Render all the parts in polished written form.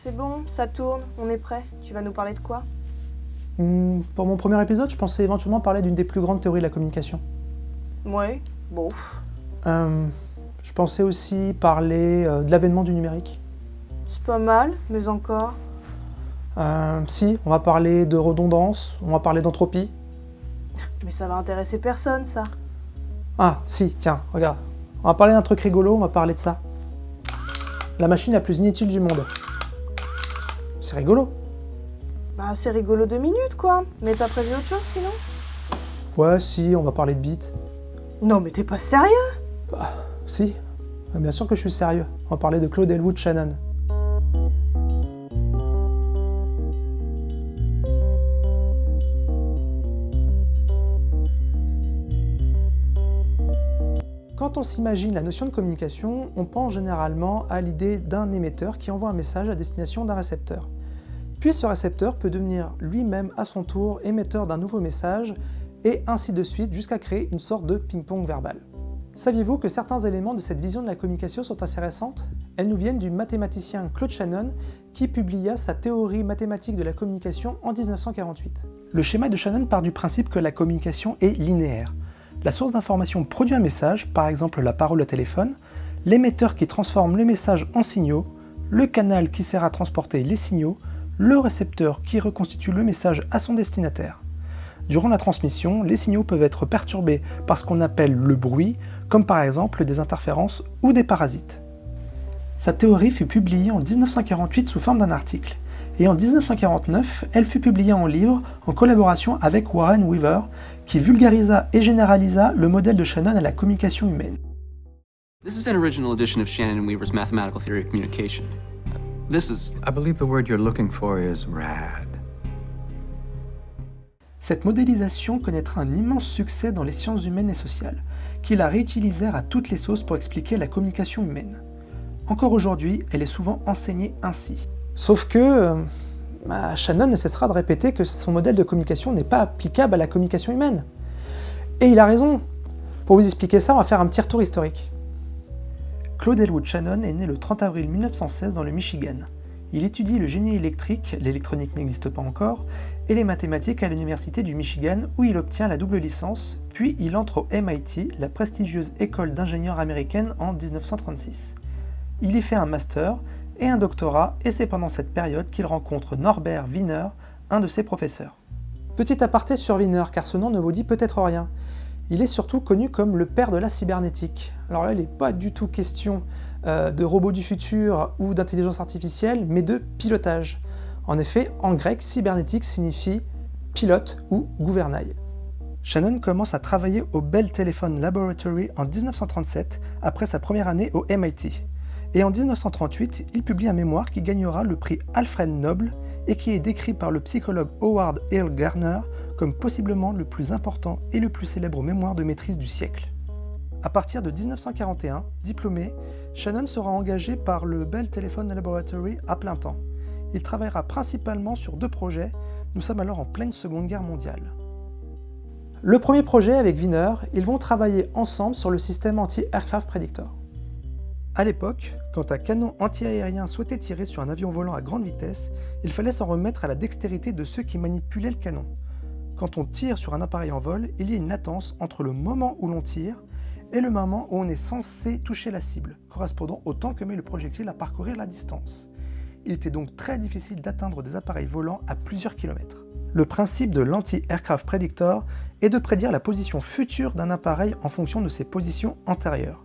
C'est bon, ça tourne, on est prêt. Tu vas nous parler de quoi? Pour mon premier épisode, je pensais éventuellement parler d'une des plus grandes théories de la communication. Ouais, bon. Je pensais aussi parler de l'avènement du numérique. C'est pas mal, mais encore. Si, on va parler de redondance, on va parler d'entropie. Mais ça va intéresser personne, ça. Ah, si, tiens, regarde. On va parler d'un truc rigolo, on va parler de ça. La machine la plus inutile du monde. C'est rigolo. Bah, c'est rigolo 2 minutes, quoi. Mais t'as prévu autre chose, sinon? Ouais, si, on va parler de bits. Non, mais t'es pas sérieux? Si, bien sûr que je suis sérieux. On va parler de Claude Elwood Shannon. Quand on s'imagine la notion de communication, on pense généralement à l'idée d'un émetteur qui envoie un message à destination d'un récepteur. Puis ce récepteur peut devenir lui-même à son tour émetteur d'un nouveau message, et ainsi de suite jusqu'à créer une sorte de ping-pong verbal. Saviez-vous que certains éléments de cette vision de la communication sont assez récentes? Elles nous viennent du mathématicien Claude Shannon qui publia sa théorie mathématique de la communication en 1948. Le schéma de Shannon part du principe que la communication est linéaire. La source d'information produit un message, par exemple la parole au téléphone, l'émetteur qui transforme le message en signaux, le canal qui sert à transporter les signaux, le récepteur qui reconstitue le message à son destinataire. Durant la transmission, les signaux peuvent être perturbés par ce qu'on appelle le bruit, comme par exemple des interférences ou des parasites. Sa théorie fut publiée en 1948 sous forme d'un article, et en 1949, elle fut publiée en livre en collaboration avec Warren Weaver, qui vulgarisa et généralisa le modèle de Shannon à la communication humaine. This is an original edition of Shannon and Weaver's Mathematical Theory of Communication. I believe the word you're looking for is rad. Cette modélisation connaîtra un immense succès dans les sciences humaines et sociales, qui la réutilisèrent à toutes les sauces pour expliquer la communication humaine. Encore aujourd'hui, elle est souvent enseignée ainsi. Sauf que Shannon ne cessera de répéter que son modèle de communication n'est pas applicable à la communication humaine. Et il a raison. Pour vous expliquer ça, on va faire un petit retour historique. Claude Elwood Shannon est né le 30 avril 1916 dans le Michigan. Il étudie le génie électrique, l'électronique n'existe pas encore, et les mathématiques à l'université du Michigan où il obtient la double licence, puis il entre au MIT, la prestigieuse école d'ingénieurs américaine, en 1936. Il y fait un master et un doctorat, et c'est pendant cette période qu'il rencontre Norbert Wiener, un de ses professeurs. Petit aparté sur Wiener, car ce nom ne vous dit peut-être rien. Il est surtout connu comme le père de la cybernétique. Alors là, il n'est pas du tout question de robots du futur ou d'intelligence artificielle, mais de pilotage. En effet, en grec, cybernétique signifie pilote ou gouvernail. Shannon commence à travailler au Bell Telephone Laboratory en 1937, après sa première année au MIT. Et en 1938, il publie un mémoire qui gagnera le prix Alfred Nobel et qui est décrit par le psychologue Howard Hill Gardner comme possiblement le plus important et le plus célèbre mémoire de maîtrise du siècle. À partir de 1941, diplômé, Shannon sera engagé par le Bell Telephone Laboratory à plein temps. Il travaillera principalement sur 2 projets, nous sommes alors en pleine Seconde Guerre mondiale. Le premier projet avec Wiener, ils vont travailler ensemble sur le système anti-aircraft predictor. À l'époque, quand un canon anti-aérien souhaitait tirer sur un avion volant à grande vitesse, il fallait s'en remettre à la dextérité de ceux qui manipulaient le canon. Quand on tire sur un appareil en vol, il y a une latence entre le moment où l'on tire et le moment où on est censé toucher la cible, correspondant au temps que met le projectile à parcourir la distance. Il était donc très difficile d'atteindre des appareils volants à plusieurs kilomètres. Le principe de l'anti-aircraft predictor est de prédire la position future d'un appareil en fonction de ses positions antérieures.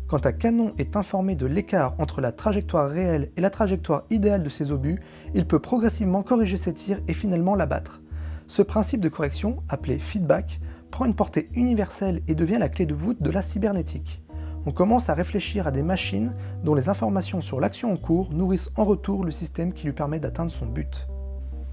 Quand un canon est informé de l'écart entre la trajectoire réelle et la trajectoire idéale de ses obus, il peut progressivement corriger ses tirs et finalement l'abattre. Ce principe de correction, appelé feedback, prend une portée universelle et devient la clé de voûte de la cybernétique. On commence à réfléchir à des machines dont les informations sur l'action en cours nourrissent en retour le système qui lui permet d'atteindre son but.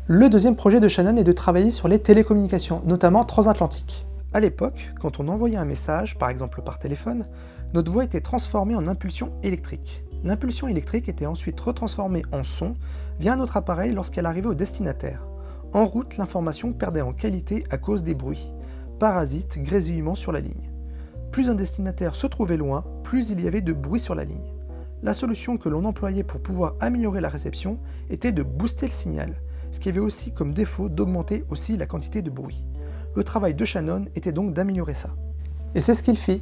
Le deuxième projet de Shannon est de travailler sur les télécommunications, notamment transatlantiques. À l'époque, quand on envoyait un message, par exemple par téléphone, notre voix était transformée en impulsion électrique. L'impulsion électrique était ensuite retransformée en son via un autre appareil lorsqu'elle arrivait au destinataire. En route, l'information perdait en qualité à cause des bruits, parasites, grésillements sur la ligne. Plus un destinataire se trouvait loin, plus il y avait de bruit sur la ligne. la solution que l'on employait pour pouvoir améliorer la réception était de booster le signal, ce qui avait aussi comme défaut d'augmenter aussi la quantité de bruit. Le travail de Shannon était donc d'améliorer ça. Et c'est ce qu'il fit.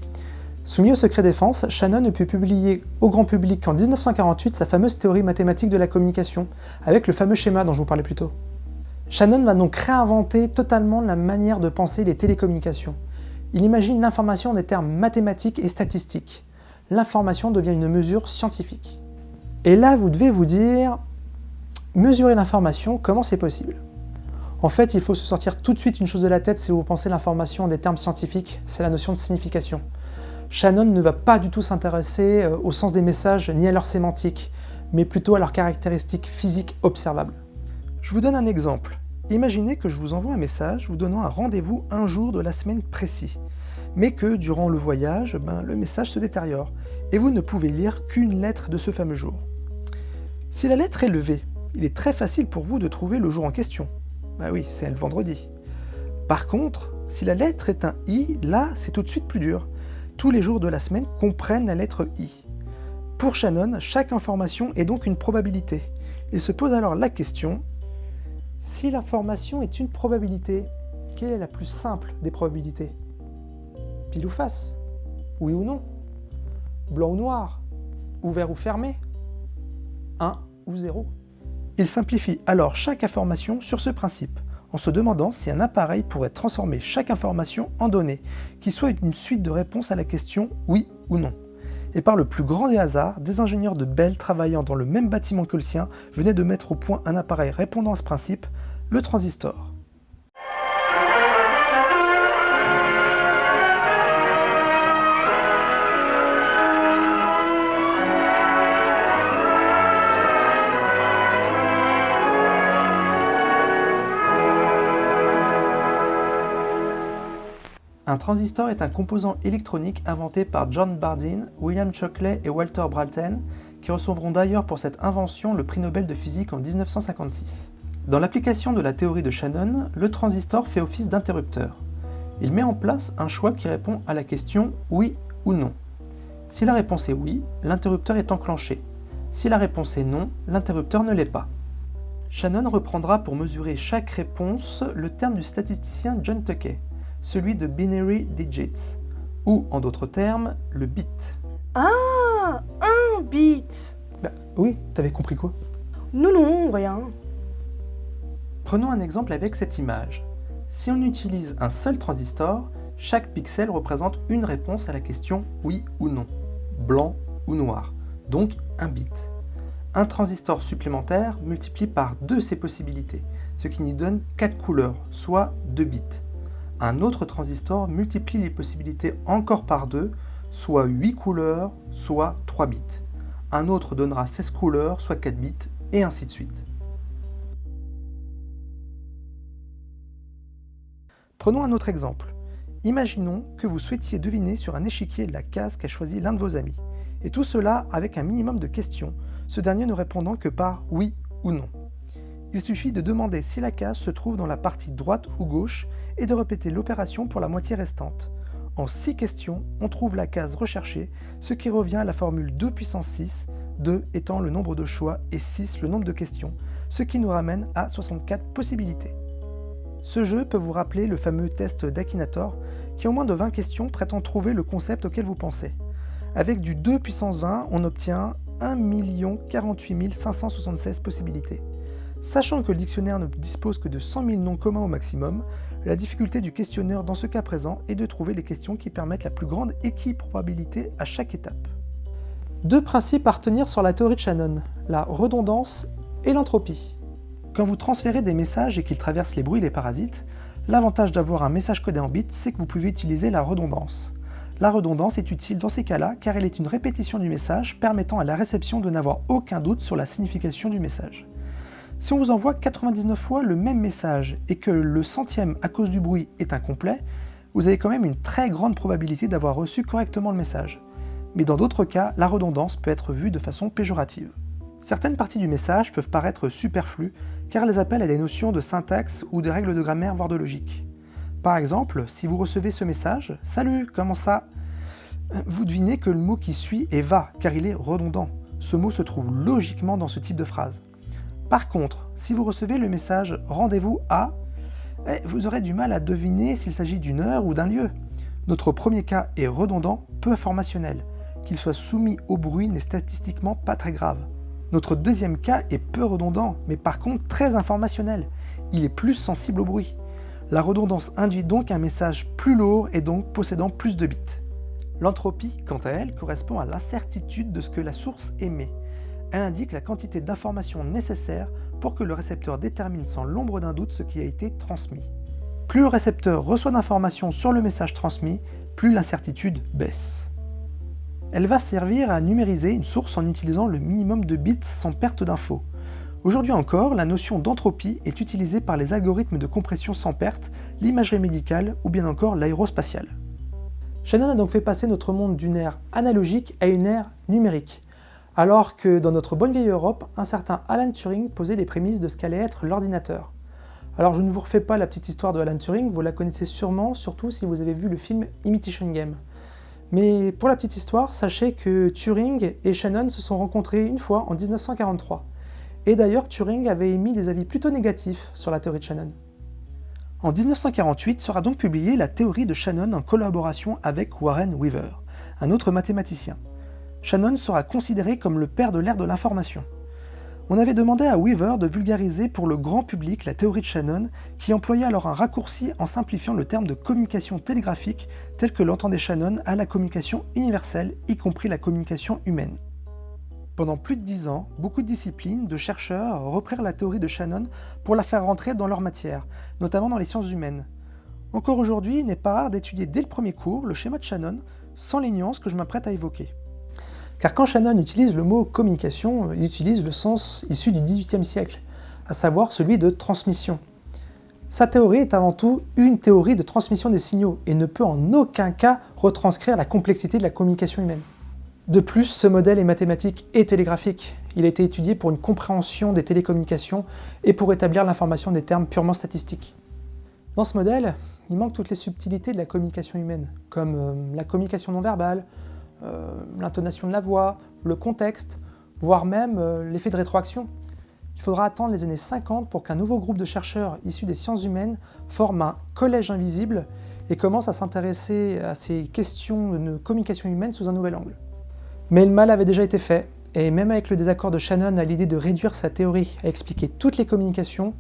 Soumis au secret défense, Shannon ne put publier au grand public qu'en 1948 sa fameuse théorie mathématique de la communication, avec le fameux schéma dont je vous parlais plus tôt. Shannon va donc réinventer totalement la manière de penser les télécommunications. Il imagine l'information en des termes mathématiques et statistiques. L'information devient une mesure scientifique. Et là, vous devez vous dire, mesurer l'information, comment c'est possible ? En fait, il faut se sortir tout de suite une chose de la tête si vous pensez l'information en des termes scientifiques, c'est la notion de signification. Shannon ne va pas du tout s'intéresser au sens des messages ni à leur sémantique, mais plutôt à leurs caractéristiques physiques observables. Je vous donne un exemple. Imaginez que je vous envoie un message vous donnant un rendez-vous un jour de la semaine précis, mais que durant le voyage, le message se détériore et vous ne pouvez lire qu'une lettre de ce fameux jour. Si la lettre est levée, il est très facile pour vous de trouver le jour en question. Oui, c'est le vendredi. Par contre, si la lettre est un I, là, c'est tout de suite plus dur. Tous les jours de la semaine comprennent la lettre I. Pour Shannon, chaque information est donc une probabilité. Il se pose alors la question: si l'information est une probabilité, quelle est la plus simple des probabilités ? Pile ou face ? Oui ou non ? Blanc ou noir ? Ouvert ou fermé ? 1 ou 0 ? Il simplifie alors chaque information sur ce principe, en se demandant si un appareil pourrait transformer chaque information en données, qui soit une suite de réponses à la question oui ou non. Et par le plus grand des hasards, des ingénieurs de Bell travaillant dans le même bâtiment que le sien venaient de mettre au point un appareil répondant à ce principe, le transistor. Un transistor est un composant électronique inventé par John Bardeen, William Shockley et Walter Brattain, qui recevront d'ailleurs pour cette invention le prix Nobel de physique en 1956. Dans l'application de la théorie de Shannon, le transistor fait office d'interrupteur. Il met en place un choix qui répond à la question oui ou non. Si la réponse est oui, l'interrupteur est enclenché. Si la réponse est non, l'interrupteur ne l'est pas. Shannon reprendra pour mesurer chaque réponse le terme du statisticien John Tukey, celui de binary digits, ou en d'autres termes, le bit. Ah, un bit. Oui, t'avais compris quoi ? Non, rien. Prenons un exemple avec cette image. Si on utilise un seul transistor, chaque pixel représente une réponse à la question oui ou non, blanc ou noir, donc un bit. Un transistor supplémentaire multiplie par 2 ces possibilités, ce qui nous donne 4 couleurs, soit 2 bits. Un autre transistor multiplie les possibilités encore par 2, soit 8 couleurs, soit 3 bits. Un autre donnera 16 couleurs, soit 4 bits, et ainsi de suite. Prenons un autre exemple. Imaginons que vous souhaitiez deviner sur un échiquier la case qu'a choisi l'un de vos amis, et tout cela avec un minimum de questions, ce dernier ne répondant que par oui ou non. Il suffit de demander si la case se trouve dans la partie droite ou gauche et de répéter l'opération pour la moitié restante. En 6 questions, on trouve la case recherchée, ce qui revient à la formule 2 puissance 6, 2 étant le nombre de choix et 6 le nombre de questions, ce qui nous ramène à 64 possibilités. Ce jeu peut vous rappeler le fameux test d'Akinator, qui en moins de 20 questions prétend trouver le concept auquel vous pensez. Avec du 2 puissance 20, on obtient 1 048 576 possibilités. Sachant que le dictionnaire ne dispose que de 100 000 noms communs au maximum, la difficulté du questionnaire dans ce cas présent est de trouver les questions qui permettent la plus grande équiprobabilité à chaque étape. 2 principes à retenir sur la théorie de Shannon, la redondance et l'entropie. Quand vous transférez des messages et qu'ils traversent les bruits et les parasites, l'avantage d'avoir un message codé en bits, c'est que vous pouvez utiliser la redondance. La redondance est utile dans ces cas-là car elle est une répétition du message permettant à la réception de n'avoir aucun doute sur la signification du message. Si on vous envoie 99 fois le même message et que le centième à cause du bruit est incomplet, vous avez quand même une très grande probabilité d'avoir reçu correctement le message. Mais dans d'autres cas, la redondance peut être vue de façon péjorative. Certaines parties du message peuvent paraître superflues car elles appellent à des notions de syntaxe ou des règles de grammaire voire de logique. Par exemple, si vous recevez ce message « Salut, comment ça ?» vous devinez que le mot qui suit est « va » car il est redondant. Ce mot se trouve logiquement dans ce type de phrase. Par contre, si vous recevez le message « rendez-vous à », vous aurez du mal à deviner s'il s'agit d'une heure ou d'un lieu. Notre premier cas est redondant, peu informationnel. Qu'il soit soumis au bruit n'est statistiquement pas très grave. Notre deuxième cas est peu redondant, mais par contre très informationnel. Il est plus sensible au bruit. La redondance induit donc un message plus lourd et donc possédant plus de bits. L'entropie, quant à elle, correspond à l'incertitude de ce que la source émet. Elle indique la quantité d'informations nécessaires pour que le récepteur détermine sans l'ombre d'un doute ce qui a été transmis. Plus le récepteur reçoit d'informations sur le message transmis, plus l'incertitude baisse. Elle va servir à numériser une source en utilisant le minimum de bits sans perte d'infos. Aujourd'hui encore, la notion d'entropie est utilisée par les algorithmes de compression sans perte, l'imagerie médicale ou bien encore l'aérospatiale. Shannon a donc fait passer notre monde d'une ère analogique à une ère numérique, alors que dans notre bonne vieille Europe, un certain Alan Turing posait les prémices de ce qu'allait être l'ordinateur. Alors je ne vous refais pas la petite histoire de Alan Turing, vous la connaissez sûrement, surtout si vous avez vu le film Imitation Game. Mais pour la petite histoire, sachez que Turing et Shannon se sont rencontrés une fois en 1943. Et d'ailleurs, Turing avait émis des avis plutôt négatifs sur la théorie de Shannon. En 1948 sera donc publiée la théorie de Shannon en collaboration avec Warren Weaver, un autre mathématicien. Shannon sera considéré comme le père de l'ère de l'information. On avait demandé à Weaver de vulgariser pour le grand public la théorie de Shannon, qui employait alors un raccourci en simplifiant le terme de communication télégraphique tel que l'entendait Shannon à la communication universelle, y compris la communication humaine. Pendant plus de 10 ans, beaucoup de disciplines, de chercheurs reprirent la théorie de Shannon pour la faire rentrer dans leur matière, notamment dans les sciences humaines. Encore aujourd'hui, il n'est pas rare d'étudier dès le premier cours le schéma de Shannon, sans les nuances que je m'apprête à évoquer. Car quand Shannon utilise le mot communication, il utilise le sens issu du XVIIIe siècle, à savoir celui de transmission. Sa théorie est avant tout une théorie de transmission des signaux et ne peut en aucun cas retranscrire la complexité de la communication humaine. De plus, ce modèle est mathématique et télégraphique. Il a été étudié pour une compréhension des télécommunications et pour établir l'information des termes purement statistiques. Dans ce modèle, il manque toutes les subtilités de la communication humaine, comme la communication non verbale, l'intonation de la voix, le contexte, voire même l'effet de rétroaction. Il faudra attendre les années 50 pour qu'un nouveau groupe de chercheurs issus des sciences humaines forme un collège invisible et commence à s'intéresser à ces questions de communication humaine sous un nouvel angle. Mais le mal avait déjà été fait, et même avec le désaccord de Shannon à l'idée de réduire sa théorie à expliquer toutes les communications,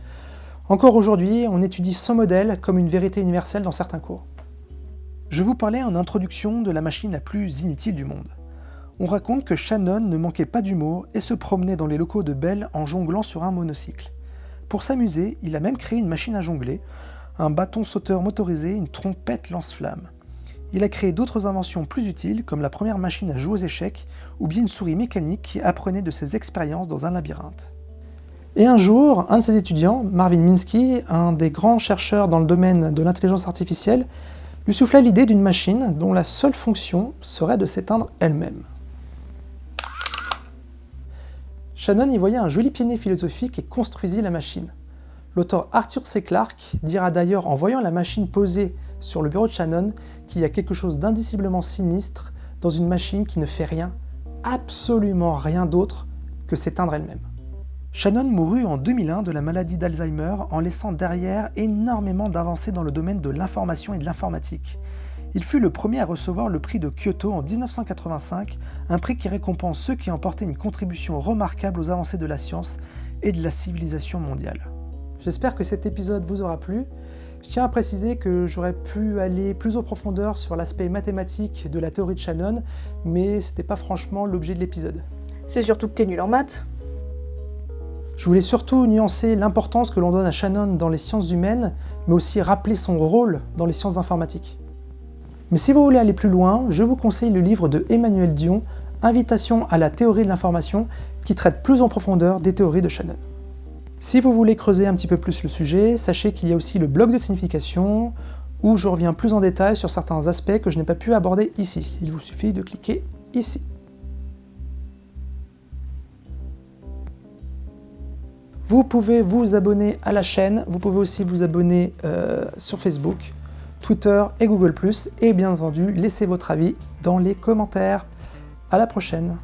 encore aujourd'hui, on étudie ce modèle comme une vérité universelle dans certains cours. Je vous parlais en introduction de la machine la plus inutile du monde. On raconte que Shannon ne manquait pas d'humour et se promenait dans les locaux de Bell en jonglant sur un monocycle. Pour s'amuser, il a même créé une machine à jongler, un bâton sauteur motorisé, une trompette lance-flammes. Il a créé d'autres inventions plus utiles, comme la première machine à jouer aux échecs, ou bien une souris mécanique qui apprenait de ses expériences dans un labyrinthe. Et un jour, un de ses étudiants, Marvin Minsky, un des grands chercheurs dans le domaine de l'intelligence artificielle, lui souffla l'idée d'une machine dont la seule fonction serait de s'éteindre elle-même. Shannon y voyait un joli pied de nez philosophique et construisit la machine. L'auteur Arthur C. Clarke dira d'ailleurs en voyant la machine posée sur le bureau de Shannon qu'il y a quelque chose d'indiciblement sinistre dans une machine qui ne fait rien, absolument rien d'autre que s'éteindre elle-même. Shannon mourut en 2001 de la maladie d'Alzheimer en laissant derrière énormément d'avancées dans le domaine de l'information et de l'informatique. Il fut le premier à recevoir le prix de Kyoto en 1985, un prix qui récompense ceux qui ont apporté une contribution remarquable aux avancées de la science et de la civilisation mondiale. J'espère que cet épisode vous aura plu. Je tiens à préciser que j'aurais pu aller plus en profondeur sur l'aspect mathématique de la théorie de Shannon, mais c'était pas franchement l'objet de l'épisode. C'est surtout que t'es nul en maths. Je voulais surtout nuancer l'importance que l'on donne à Shannon dans les sciences humaines, mais aussi rappeler son rôle dans les sciences informatiques. Mais si vous voulez aller plus loin, je vous conseille le livre de Emmanuel Dion, Invitation à la théorie de l'information, qui traite plus en profondeur des théories de Shannon. Si vous voulez creuser un petit peu plus le sujet, sachez qu'il y a aussi le blog de signification, où je reviens plus en détail sur certains aspects que je n'ai pas pu aborder ici. Il vous suffit de cliquer ici. Vous pouvez vous abonner à la chaîne, vous pouvez aussi vous abonner sur Facebook, Twitter et Google+, et bien entendu, laissez votre avis dans les commentaires. À la prochaine.